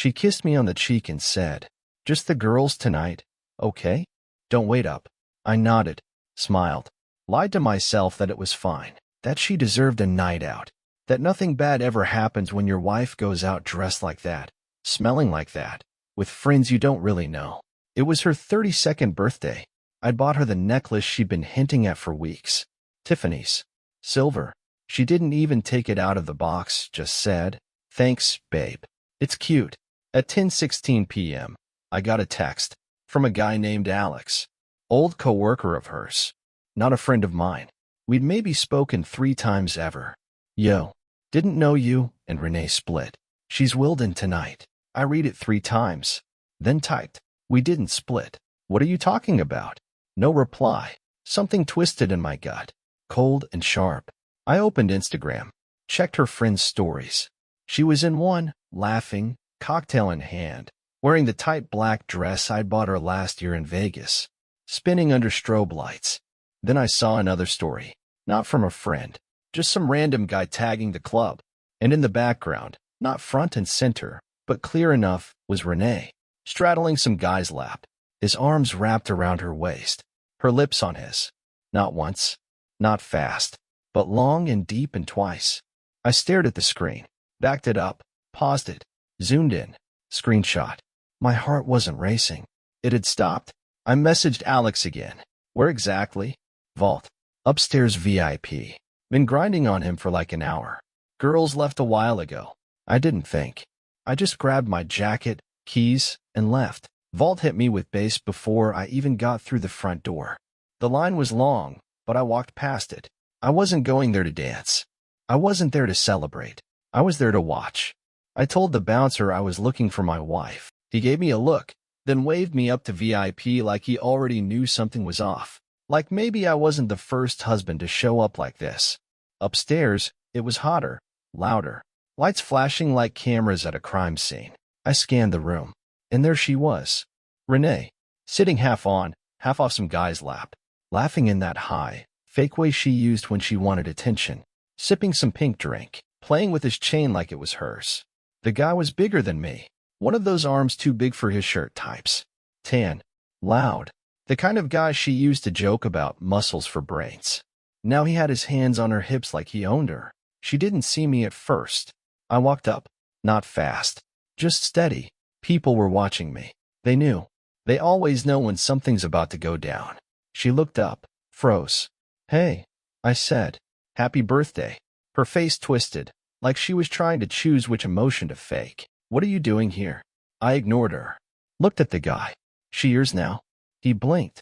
She kissed me on the cheek and said, "Just the girls tonight, okay? Don't wait up." I nodded, smiled, lied to myself that it was fine, that she deserved a night out, that nothing bad ever happens when your wife goes out dressed like that, smelling like that, with friends you don't really know. It was her 32nd birthday. I'd bought her the necklace she'd been hinting at for weeks. Tiffany's. Silver. She didn't even take it out of the box, just said, "Thanks, babe. It's cute." At 10:16 p.m., I got a text from a guy named Alex, old coworker of hers, not a friend of mine. We'd maybe spoken 3 times ever. "Yo, didn't know you and Renee split. She's willed in tonight." I read it 3 times, then typed, "We didn't split. What are you talking about?" No reply. Something twisted in my gut, cold and sharp. I opened Instagram, checked her friends' stories. She was in one, laughing, cocktail in hand, wearing the tight black dress I'd bought her last year in Vegas, spinning under strobe lights. Then I saw another story, not from a friend, just some random guy tagging the club. And in the background, not front and center, but clear enough, was Renee, straddling some guy's lap, his arms wrapped around her waist, her lips on his. Not once, not fast, but long and deep and twice. I stared at the screen, backed it up, paused it, zoomed in, screenshot. My heart wasn't racing. It had stopped. I messaged Alex again. "Where exactly?" "Vault. Upstairs VIP. Been grinding on him for like an hour. Girls left a while ago." I didn't think. I just grabbed my jacket, keys, and left. Vault hit me with bass before I even got through the front door. The line was long, but I walked past it. I wasn't going there to dance. I wasn't there to celebrate. I was there to watch. I told the bouncer I was looking for my wife. He gave me a look, then waved me up to VIP like he already knew something was off. Like maybe I wasn't the first husband to show up like this. Upstairs, it was hotter, louder, lights flashing like cameras at a crime scene. I scanned the room, and there she was, Renee, sitting half on, half off some guy's lap, laughing in that high, fake way she used when she wanted attention, sipping some pink drink, playing with his chain like it was hers. The guy was bigger than me, one of those arms too big for his shirt types. Tan, loud, the kind of guy she used to joke about muscles for brains. Now he had his hands on her hips like he owned her. She didn't see me at first. I walked up, not fast, just steady. People were watching me. They knew. They always know when something's about to go down. She looked up, froze. "Hey," I said. "Happy birthday." Her face twisted, like she was trying to choose which emotion to fake. "What are you doing here?" I ignored her. Looked at the guy. "She yours now?" He blinked.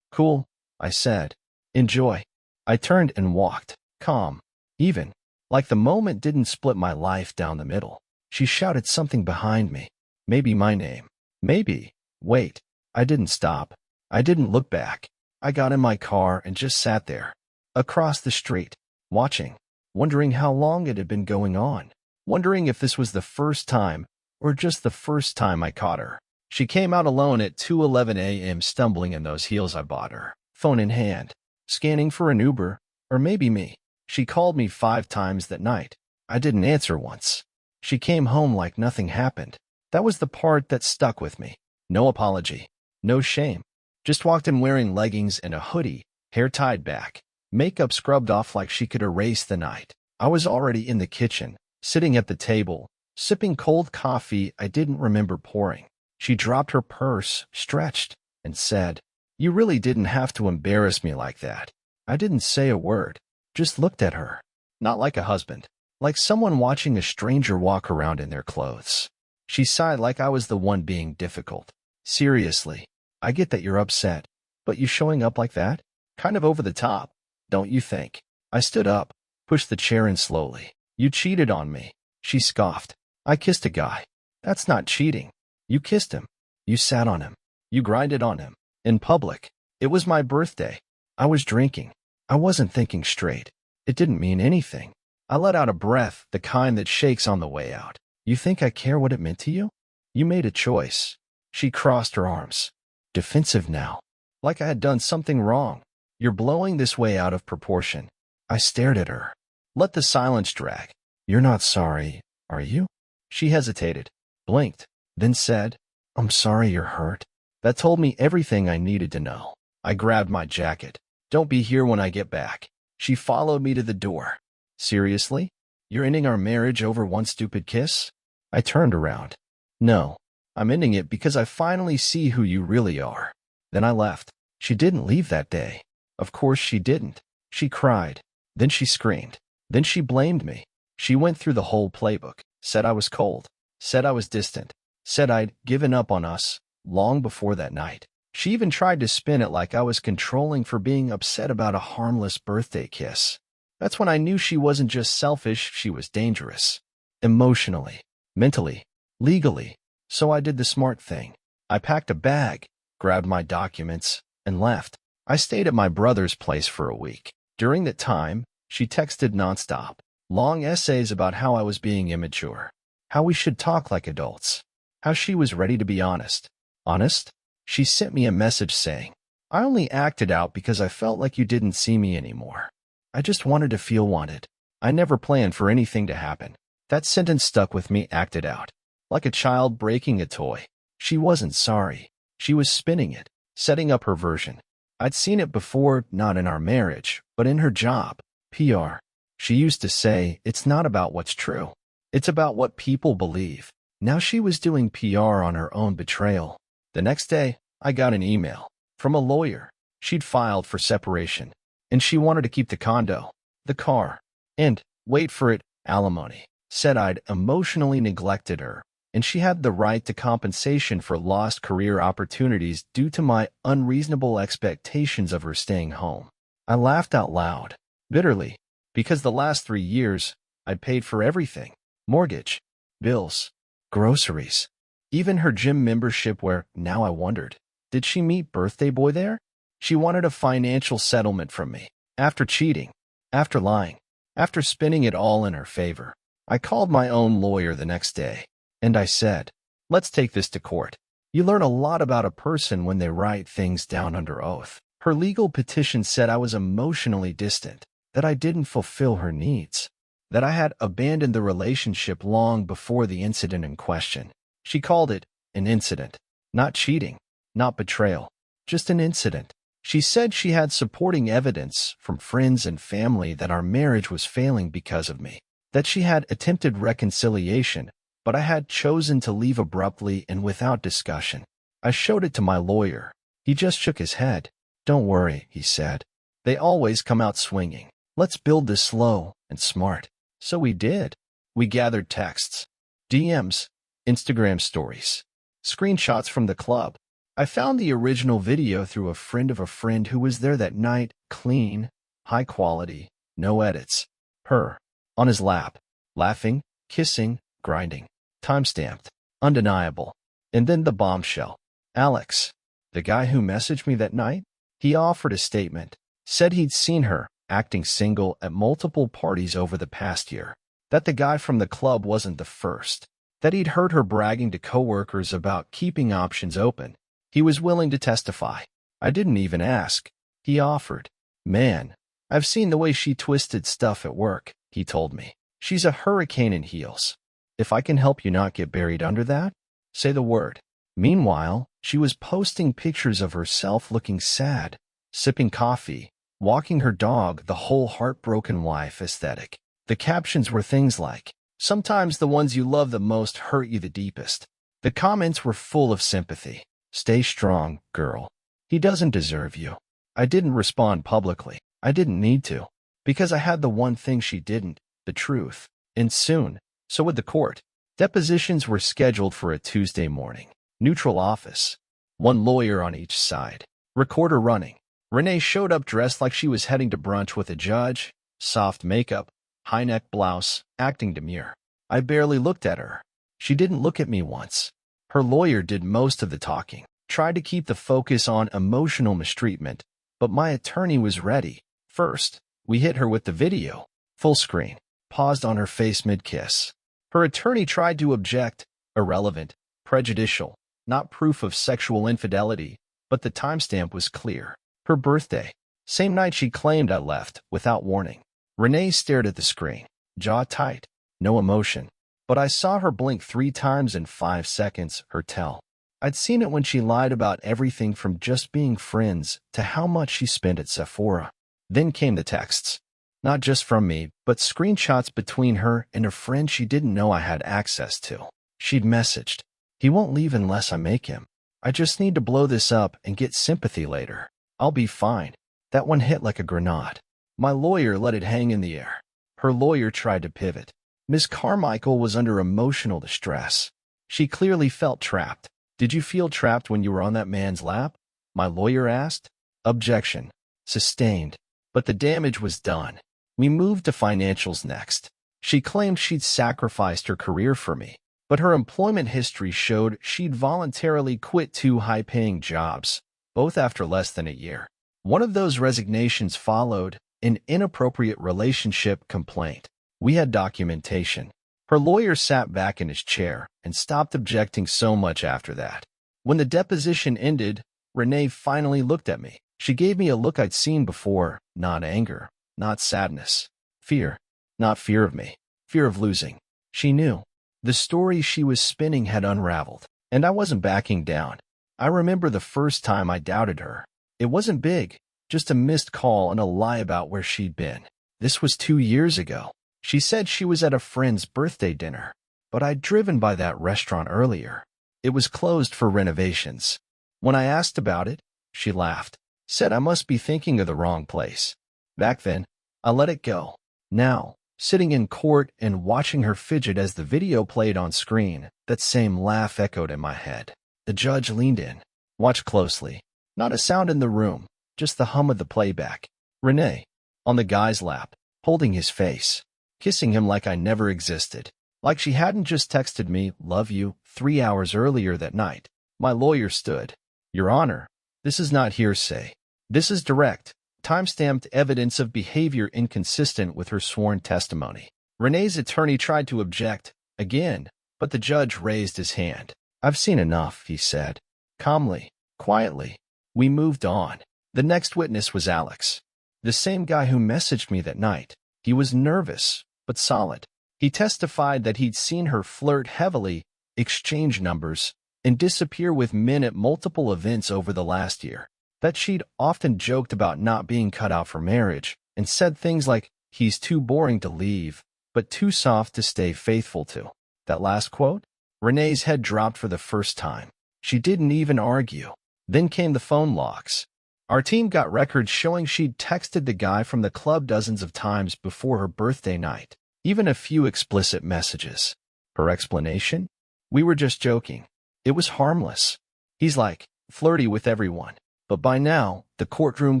Cool," I said. "Enjoy." I turned and walked, calm, even, like the moment didn't split my life down the middle. She shouted something behind me. Maybe my name. Maybe. Wait. I didn't stop. I didn't look back. I got in my car and just sat there, across the street, watching, wondering how long it had been going on, wondering if this was the first time or just the first time I caught her. She came out alone at 2:11 a.m. stumbling in those heels I bought her, phone in hand, scanning for an Uber, or maybe me. She called me 5 times that night. I didn't answer once. She came home like nothing happened. That was the part that stuck with me. No apology. No shame. Just walked in wearing leggings and a hoodie, hair tied back, makeup scrubbed off like she could erase the night. I was already in the kitchen, sitting at the table, sipping cold coffee I didn't remember pouring. She dropped her purse, stretched, and said, "You really didn't have to embarrass me like that." I didn't say a word, just looked at her. Not like a husband, like someone watching a stranger walk around in their clothes. She sighed like I was the one being difficult. "Seriously, I get that you're upset, but you showing up like that? Kind of over the top, don't you think?" I stood up, pushed the chair in slowly. "You cheated on me." She scoffed. "I kissed a guy. That's not cheating. You kissed him. You sat on him. You grinded on him. In public. It was my birthday. I was drinking. I wasn't thinking straight. It didn't mean anything." I let out a breath, the kind that shakes on the way out. "You think I care what it meant to you? You made a choice." She crossed her arms. Defensive now. Like I had done something wrong. "You're blowing this way out of proportion." I stared at her. Let the silence drag. "You're not sorry, are you?" She hesitated. blinked, then said, "I'm sorry you're hurt." That told me everything I needed to know. I grabbed my jacket. "Don't be here when I get back." She followed me to the door. "Seriously? You're ending our marriage over one stupid kiss?" I turned around. "No, I'm ending it because I finally see who you really are." Then I left. She didn't leave that day. Of course she didn't. She cried. Then she screamed. Then she blamed me. She went through the whole playbook, said I was cold, said I was distant, said I'd given up on us long before that night. She even tried to spin it like I was controlling for being upset about a harmless birthday kiss. That's when I knew she wasn't just selfish, she was dangerous. Emotionally, mentally, legally. So I did the smart thing. I packed a bag, grabbed my documents, and left. I stayed at my brother's place for a week. During that time, she texted nonstop, long essays about how I was being immature, how we should talk like adults, how she was ready to be honest. Honest? She sent me a message saying, "I only acted out because I felt like you didn't see me anymore. I just wanted to feel wanted. I never planned for anything to happen." That sentence stuck with me. Acted out. Like a child breaking a toy. She wasn't sorry. She was spinning it, setting up her version. I'd seen it before, not in our marriage, but in her job, PR. She used to say, "It's not about what's true. It's about what people believe." Now she was doing PR on her own betrayal. The next day, I got an email from a lawyer. She'd filed for separation, and she wanted to keep the condo, the car, and, wait for it, alimony. Said I'd emotionally neglected her, and she had the right to compensation for lost career opportunities due to my unreasonable expectations of her staying home. I laughed out loud, bitterly, because the last 3 years, I'd paid for everything: mortgage, bills, groceries, even her gym membership, where now I wondered, did she meet birthday boy there? She wanted a financial settlement from me. After cheating, after lying, after spinning it all in her favor. I called my own lawyer the next day, and I said, "Let's take this to court." You learn a lot about a person when they write things down under oath. Her legal petition said I was emotionally distant, that I didn't fulfill her needs, that I had abandoned the relationship long before the incident in question. She called it an incident, not cheating, not betrayal, just an incident. She said she had supporting evidence from friends and family that our marriage was failing because of me, that she had attempted reconciliation, but I had chosen to leave abruptly and without discussion. I showed it to my lawyer. He just shook his head. "Don't worry," he said. "They always come out swinging. Let's build this slow and smart." So we did. We gathered texts, DMs, Instagram stories, screenshots from the club. I found the original video through a friend of a friend who was there that night. Clean, high quality, no edits. Her, on his lap, laughing, kissing, grinding. Timestamped, undeniable. And then the bombshell. Alex, the guy who messaged me that night, he offered a statement, said he'd seen her acting single at multiple parties over the past year, that the guy from the club wasn't the first, that he'd heard her bragging to coworkers about keeping options open. He was willing to testify. I didn't even ask. He offered. "Man, I've seen the way she twisted stuff at work," he told me. "She's a hurricane in heels. If I can help you not get buried under that, say the word." Meanwhile, she was posting pictures of herself looking sad, sipping coffee, walking her dog, the whole heartbroken wife aesthetic. The captions were things like, "Sometimes the ones you love the most hurt you the deepest." The comments were full of sympathy. "Stay strong, girl. He doesn't deserve you." I didn't respond publicly. I didn't need to, because I had the one thing she didn't, the truth. And soon, so would the court. Depositions were scheduled for a Tuesday morning. Neutral office. One lawyer on each side. Recorder running. Renee showed up dressed like she was heading to brunch with a judge. Soft makeup, high-neck blouse, acting demure. I barely looked at her. She didn't look at me once. Her lawyer did most of the talking. Tried to keep the focus on emotional mistreatment, but my attorney was ready. First, we hit her with the video. Full screen. Paused on her face mid-kiss. Her attorney tried to object. Irrelevant, prejudicial, not proof of sexual infidelity, but the timestamp was clear. Her birthday. Same night she claimed I left, without warning. Renee stared at the screen. Jaw tight. No emotion. But I saw her blink 3 times in 5 seconds, her tell. I'd seen it when she lied about everything from just being friends to how much she spent at Sephora. Then came the texts. Not just from me, but screenshots between her and a friend she didn't know I had access to. She'd messaged, "He won't leave unless I make him. I just need to blow this up and get sympathy later. I'll be fine." That one hit like a grenade. My lawyer let it hang in the air. Her lawyer tried to pivot. Miss Carmichael was under emotional distress. She clearly felt trapped. "Did you feel trapped when you were on that man's lap?" my lawyer asked. Objection. Sustained. But the damage was done. We moved to financials next. She claimed she'd sacrificed her career for me, but her employment history showed she'd voluntarily quit 2 high-paying jobs, both after less than a year. One of those resignations followed an inappropriate relationship complaint. We had documentation. Her lawyer sat back in his chair and stopped objecting so much after that. When the deposition ended, Renee finally looked at me. She gave me a look I'd seen before, not anger, not sadness. Fear. Not fear of me. Fear of losing. She knew. The story she was spinning had unraveled, and I wasn't backing down. I remember the first time I doubted her. It wasn't big, just a missed call and a lie about where she'd been. This was 2 years ago. She said she was at a friend's birthday dinner, but I'd driven by that restaurant earlier. It was closed for renovations. When I asked about it, she laughed, said I must be thinking of the wrong place. Back then, I let it go. Now, sitting in court and watching her fidget as the video played on screen, that same laugh echoed in my head. The judge leaned in. Watch closely. Not a sound in the room, just the hum of the playback. Renee, on the guy's lap, holding his face, kissing him like I never existed, like she hadn't just texted me, "Love you," 3 hours earlier that night. My lawyer stood. "Your Honor, this is not hearsay. This is direct, time-stamped evidence of behavior inconsistent with her sworn testimony." Renee's attorney tried to object, again, but the judge raised his hand. "I've seen enough," he said. Calmly, quietly. We moved on. The next witness was Alex, the same guy who messaged me that night. He was nervous, but solid. He testified that he'd seen her flirt heavily, exchange numbers, and disappear with men at multiple events over the last year. That she'd often joked about not being cut out for marriage, and said things like, "He's too boring to leave, but too soft to stay faithful to." That last quote? Renee's head dropped for the first time. She didn't even argue. Then came the phone logs. Our team got records showing she'd texted the guy from the club dozens of times before her birthday night, even a few explicit messages. Her explanation? "We were just joking. It was harmless. He's like, flirty with everyone." But by now, the courtroom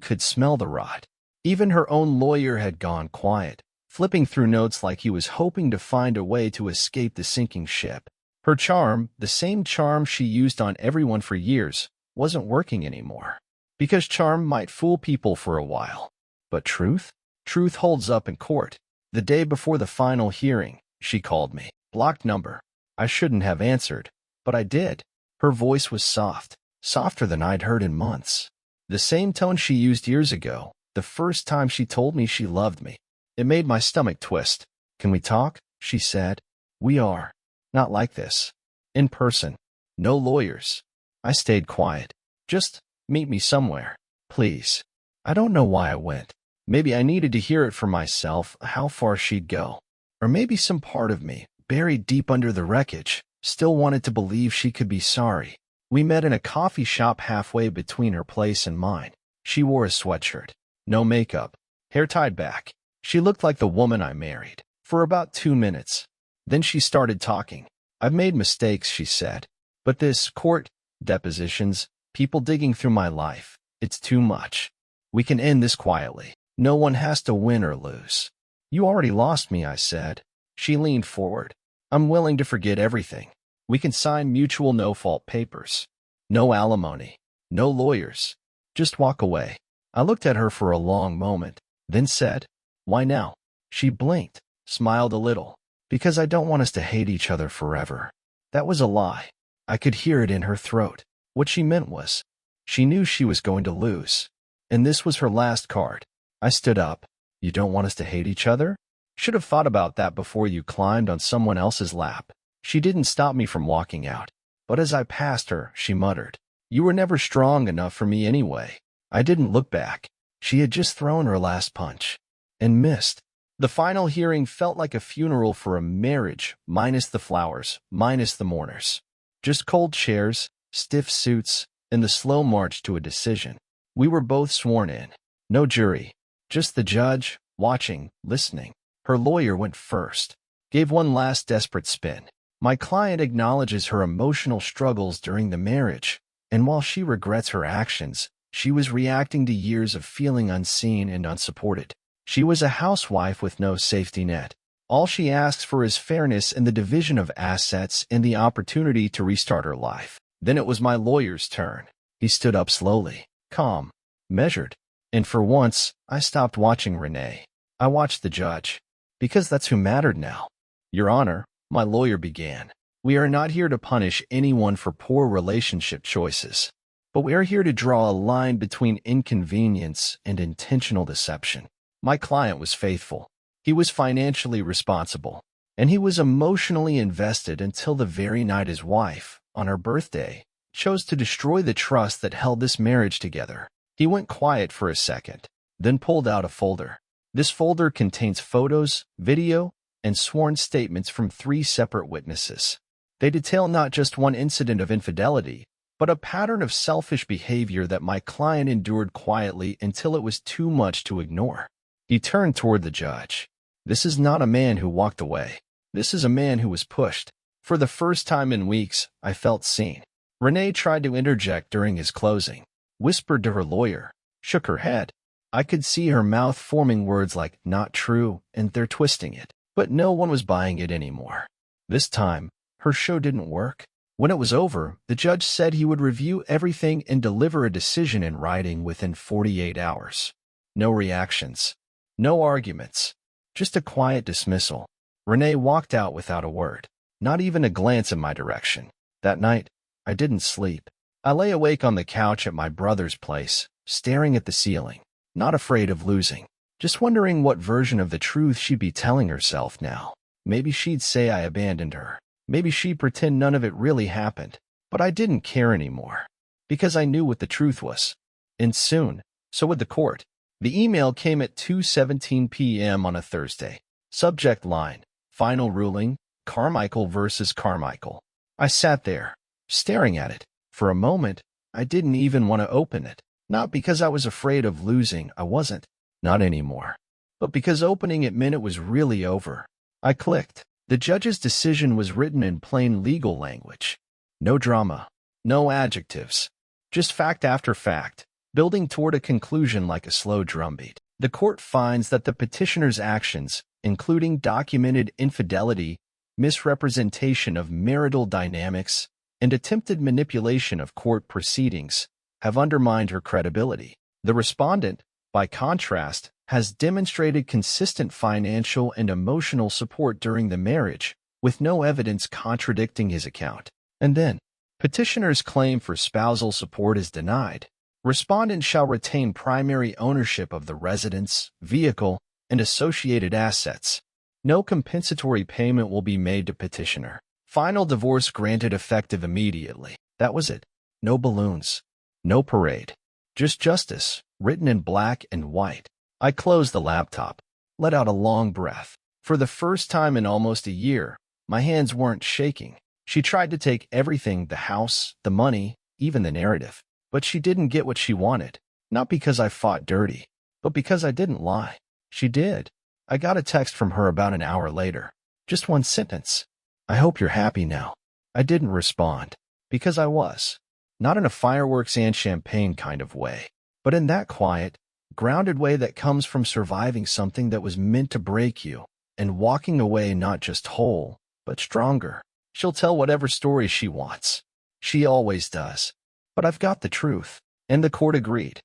could smell the rot. Even her own lawyer had gone quiet, flipping through notes like he was hoping to find a way to escape the sinking ship. Her charm, the same charm she used on everyone for years, wasn't working anymore. Because charm might fool people for a while. But truth? Truth holds up in court. The day before the final hearing, she called me. Blocked number. I shouldn't have answered, but I did. Her voice was soft, softer than I'd heard in months. The same tone she used years ago, the first time she told me she loved me. It made my stomach twist. "Can we talk?" she said. "We are. Not like this. In person. No lawyers." I stayed quiet. "Just meet me somewhere, please." I don't know why I went. Maybe I needed to hear it for myself, how far she'd go. Or maybe some part of me, buried deep under the wreckage, still wanted to believe she could be sorry. We met in a coffee shop halfway between her place and mine. She wore a sweatshirt. No makeup. Hair tied back. She looked like the woman I married. For about 2 minutes. Then she started talking. "I've made mistakes," she said. "But this court, depositions, people digging through my life, it's too much. We can end this quietly. No one has to win or lose." "You already lost me," I said. She leaned forward. "I'm willing to forget everything. We can sign mutual no-fault papers. No alimony. No lawyers. Just walk away." I looked at her for a long moment, then said, "Why now?" She blinked, smiled a little. "Because I don't want us to hate each other forever." That was a lie. I could hear it in her throat. What she meant was, she knew she was going to lose. And this was her last card. I stood up. "You don't want us to hate each other?" Should have thought about that before you climbed on someone else's lap. She didn't stop me from walking out, but as I passed her, she muttered, "You were never strong enough for me anyway." I didn't look back. She had just thrown her last punch and missed. The final hearing felt like a funeral for a marriage, minus the flowers, minus the mourners. Just cold chairs, stiff suits, and the slow march to a decision. We were both sworn in. No jury, just the judge, watching, listening. Her lawyer went first, gave one last desperate spin. My client acknowledges her emotional struggles during the marriage, and while she regrets her actions, she was reacting to years of feeling unseen and unsupported. She was a housewife with no safety net. All she asks for is fairness in the division of assets and the opportunity to restart her life. Then it was my lawyer's turn. He stood up slowly, calm, measured, and for once, I stopped watching Renee. I watched the judge, because that's who mattered now. "Your Honor," my lawyer began, "we are not here to punish anyone for poor relationship choices, but we are here to draw a line between inconvenience and intentional deception." My client was faithful. He was financially responsible, and he was emotionally invested until the very night his wife, on her birthday, chose to destroy the trust that held this marriage together. He went quiet for a second, then pulled out a folder. This folder contains photos, video, and sworn statements from 3 separate witnesses. They detail not just one incident of infidelity, but a pattern of selfish behavior that my client endured quietly until it was too much to ignore. He turned toward the judge. "This is not a man who walked away. This is a man who was pushed." For the first time in weeks, I felt seen. Renee tried to interject during his closing, whispered to her lawyer, shook her head. I could see her mouth forming words like "not true" and "they're twisting it." But no one was buying it anymore. This time, her show didn't work. When it was over, the judge said he would review everything and deliver a decision in writing within 48 hours. No reactions. No arguments. Just a quiet dismissal. Renee walked out without a word, not even a glance in my direction. That night, I didn't sleep. I lay awake on the couch at my brother's place, staring at the ceiling, not afraid of losing, just wondering what version of the truth she'd be telling herself now. Maybe she'd say I abandoned her. Maybe she'd pretend none of it really happened. But I didn't care anymore, because I knew what the truth was. And soon, so would the court. The email came at 2:17 p.m. on a Thursday. Subject line, "Final ruling, Carmichael versus Carmichael." I sat there, staring at it. For a moment, I didn't even want to open it. Not because I was afraid of losing, I wasn't. Not anymore. But because opening it meant it was really over. I clicked. The judge's decision was written in plain legal language. No drama. No adjectives. Just fact after fact, building toward a conclusion like a slow drumbeat. The court finds that the petitioner's actions, including documented infidelity, misrepresentation of marital dynamics, and attempted manipulation of court proceedings, have undermined her credibility. The respondent, by contrast, has demonstrated consistent financial and emotional support during the marriage, with no evidence contradicting his account. And then, petitioner's claim for spousal support is denied. Respondent shall retain primary ownership of the residence, vehicle, and associated assets. No compensatory payment will be made to petitioner. Final divorce granted effective immediately. That was it. No balloons. No parade. Just justice, written in black and white. I closed the laptop, let out a long breath. For the first time in almost a year, my hands weren't shaking. She tried to take everything, the house, the money, even the narrative. But she didn't get what she wanted. Not because I fought dirty, but because I didn't lie. She did. I got a text from her about an hour later. Just one sentence. "I hope you're happy now." I didn't respond, because I was. Not in a fireworks and champagne kind of way, but in that quiet, grounded way that comes from surviving something that was meant to break you, and walking away not just whole, but stronger. She'll tell whatever story she wants. She always does. But I've got the truth. And the court agreed.